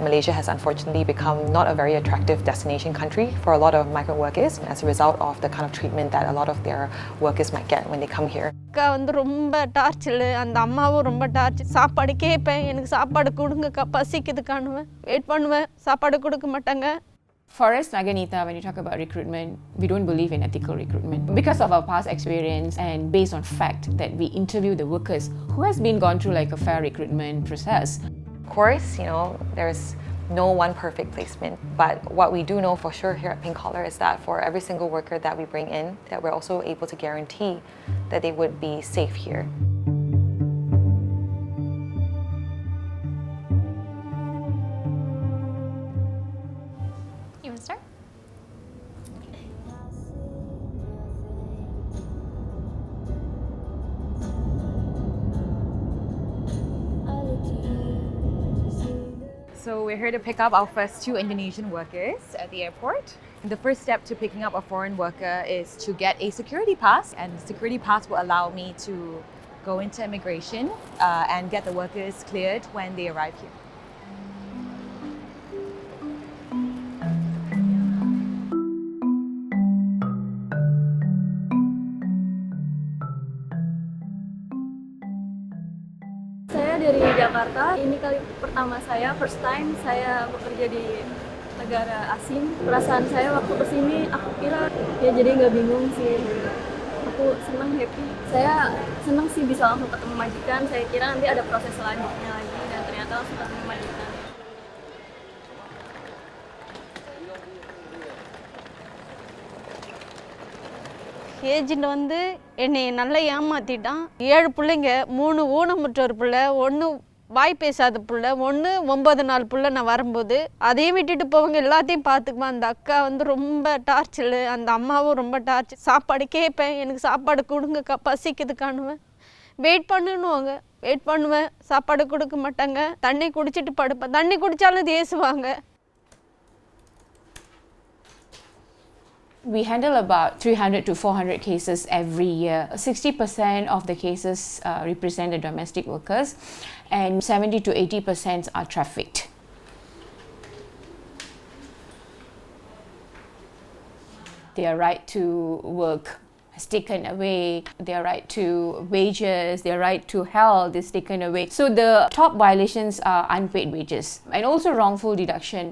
Malaysia has unfortunately become not a very attractive destination country for a lot of migrant workers as a result of the kind of treatment that a lot of their workers might get when they come here. ரொம்ப torture அந்த அம்மாவும் ரொம்ப torture சாப்பாடு கேட்பேன் எனக்கு சாப்பாடு கொடுங்கக்கா பசிக்குது காணுவேன் wait பண்ணுவேன் சாப்பாடு கொடுக்க மாட்டாங்க. For us, Naganita, when you talk about recruitment, we don't believe in ethical recruitment. Because of our past experience and based on fact that we interview the workers who has been gone through like a fair recruitment process. Of course, there's no one perfect placement, but what we do know for sure here at Pinkcollar is that for every single worker that we bring in, that we're also able to guarantee that they would be safe here. You want to start? So we're here to pick up our first 2 Indonesian workers at the airport. The first step to picking up a foreign worker is to get a security pass, and the security pass will allow me to go into immigration and get the workers cleared when they arrive here. Saya dari Jakarta, ini kali pertama saya, first time saya bekerja di negara asing. Perasaan saya waktu kesini, aku kira ya jadi nggak bingung sih. Aku senang, happy. Saya senang sih bisa langsung ketemu majikan. Saya kira nanti ada proses selanjutnya lagi dan ternyata langsung ketemu majikan. Agent வந்து என்னை நல்லா ஏமாற்றிட்டான். 7 பிள்ளைங்க, 3 ஊனமுற்றோர் பிள்ளை, 1 வாய் பேசாத பிள்ளை, 1 9 நாள் பிள்ளை. நான் வரும்போது அதையும் விட்டுட்டு போவங்க எல்லாத்தையும் பார்த்துக்குவேன். அந்த அக்கா வந்து ரொம்ப டார்ச்சர், அந்த அம்மாவும் ரொம்ப டார்ச்சர். சாப்பாடு கேட்பேன் எனக்கு சாப்பாடு கொடுங்கக்கா பசிக்குது காணுவேன் வெயிட் பண்ணணுவாங்க வெயிட் பண்ணுவேன் சாப்பாடு கொடுக்க மாட்டாங்க. தண்ணி குடிச்சிட்டு படுப்பேன், தண்ணி குடித்தாலும் தேசுவாங்க. We handle about 300 to 400 cases every year. 60% of the cases represent the domestic workers and 70 to 80% are trafficked. Their right to work is taken away, their right to wages, their right to health is taken away. So the top violations are unpaid wages and also wrongful deduction.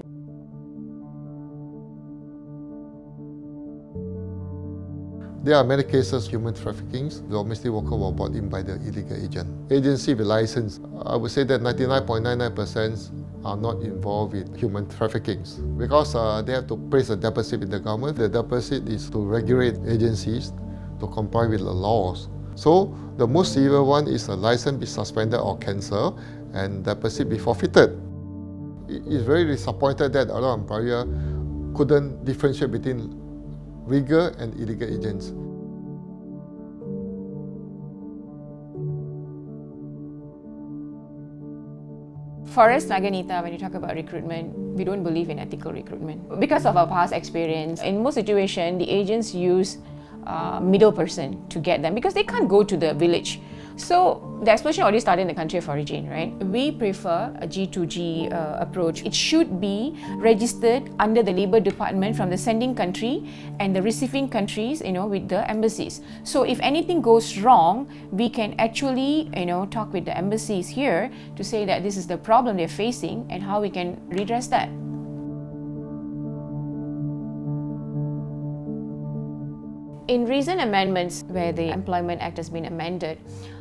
There are many cases of human trafficking. The domestic worker were brought in by the illegal agent. Agency with license, I would say that 99.99% are not involved with human trafficking because they have to place a deposit with the government. The deposit is to regulate agencies to comply with the laws. So the most severe one is a license be suspended or cancelled and deposit be forfeited. It's very disappointed that a lot of employers couldn't differentiate between legal and illegal agents. For us, Naganita, when you talk about recruitment, we don't believe in ethical recruitment. Because of our past experience, in most situations, the agents use middle person to get them because they can't go to the village. So the exploitation already started in the country of origin, right? We prefer a G2G approach. It should be registered under the Labour Department from the sending country and the receiving countries, with the embassies. So if anything goes wrong, we can actually, talk with the embassies here to say that this is the problem they're facing and how we can redress that. In recent amendments where the Employment Act has been amended,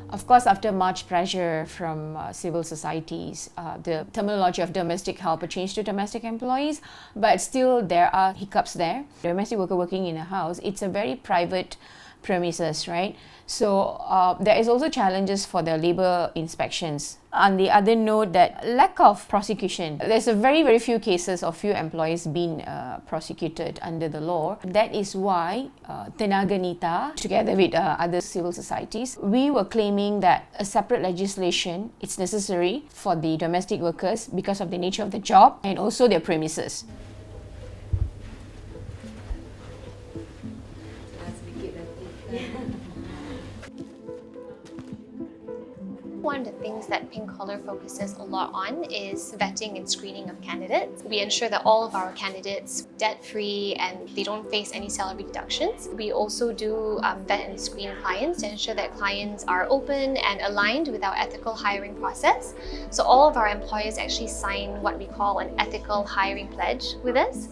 of course, after much pressure from civil societies, the terminology of domestic helper changed to domestic employees, but still there are hiccups there. Domestic worker working in a house, it's a very private premises, right? So there is also challenges for the labour inspections. On the other note, that lack of prosecution. There's a very, very few cases of few employees being prosecuted under the law. That is why Tenaga Nita, together with other civil societies, we were claiming that a separate legislation is necessary for the domestic workers because of the nature of the job and also their premises. one of the things that Pinkcollar focuses a lot on is vetting and screening of candidates. We ensure that all of our candidates are debt-free and they don't face any salary deductions. We also do vet and screen clients to ensure that clients are open and aligned with our ethical hiring process. So all of our employers actually sign what we call an ethical hiring pledge with us,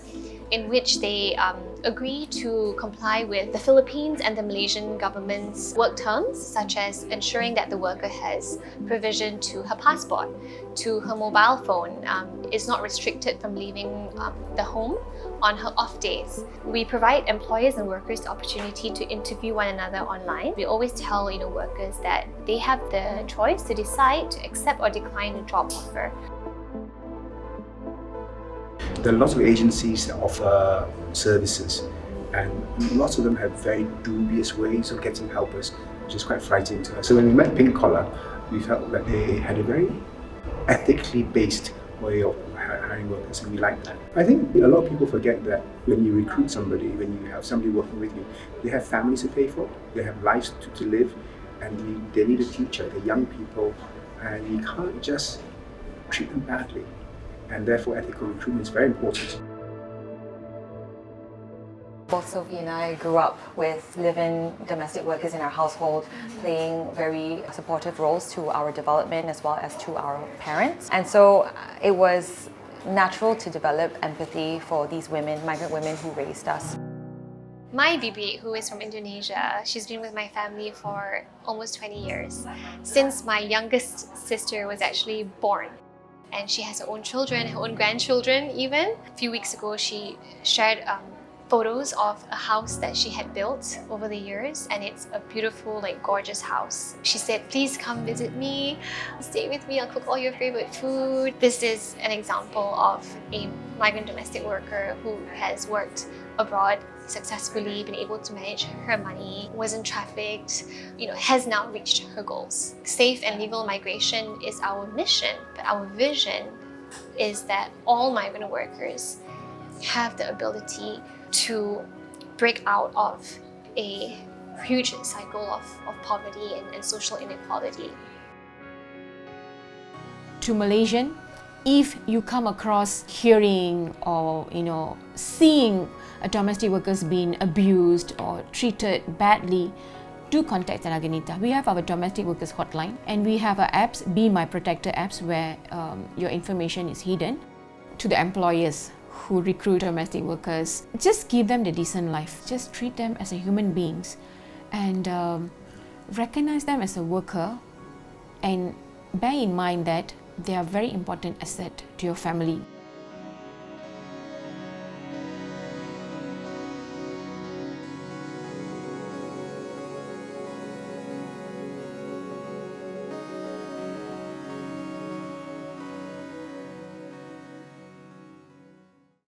in which they agree to comply with the Philippines and the Malaysian government's work terms, such as ensuring that the worker has provision to her passport, to her mobile phone, is not restricted from leaving the home on her off days. We provide employers and workers the opportunity to interview one another online. We always tell workers that they have the choice to decide to accept or decline a job offer. There are lots of agencies that offer services, and lots of them have very dubious ways of getting helpers, which is quite frightening to us. So when we met Pinkcollar, we felt that they had a very ethically based way of hiring workers, and we like that. I think a lot of people forget that when you recruit somebody, when you have somebody working with you, they have families to pay for, they have lives to live, and they need a future. They're young people, and you can't just treat them badly. And therefore ethical recruitment is very important. Both Sofia and I grew up with live-in domestic workers in our household, playing very supportive roles to our development as well as to our parents. And so it was natural to develop empathy for these women, migrant women who raised us. My bibi, who is from Indonesia, she's been with my family for almost 20 years, since my youngest sister was actually born. And she has her own children, her own grandchildren even. A few weeks ago, she shared photos of a house that she had built over the years, and it's a beautiful, gorgeous house. She said, please come visit me, stay with me, I'll cook all your favorite food. This is an example of a migrant domestic worker who has worked abroad successfully, been able to manage her money, wasn't trafficked, has now reached her goals. Safe and legal migration is our mission, but our vision is that all migrant workers have the ability to break out of a huge cycle of poverty and social inequality. To Malaysian, if you come across hearing or seeing a domestic workers being abused or treated badly, do contact Tenaga Nita. We have our domestic workers hotline, and we have our apps, Be My Protector apps, where your information is hidden. To the employers who recruit domestic workers, just give them the decent life. Just treat them as a human beings, and recognize them as a worker, and bear in mind that they are a very important asset to your family.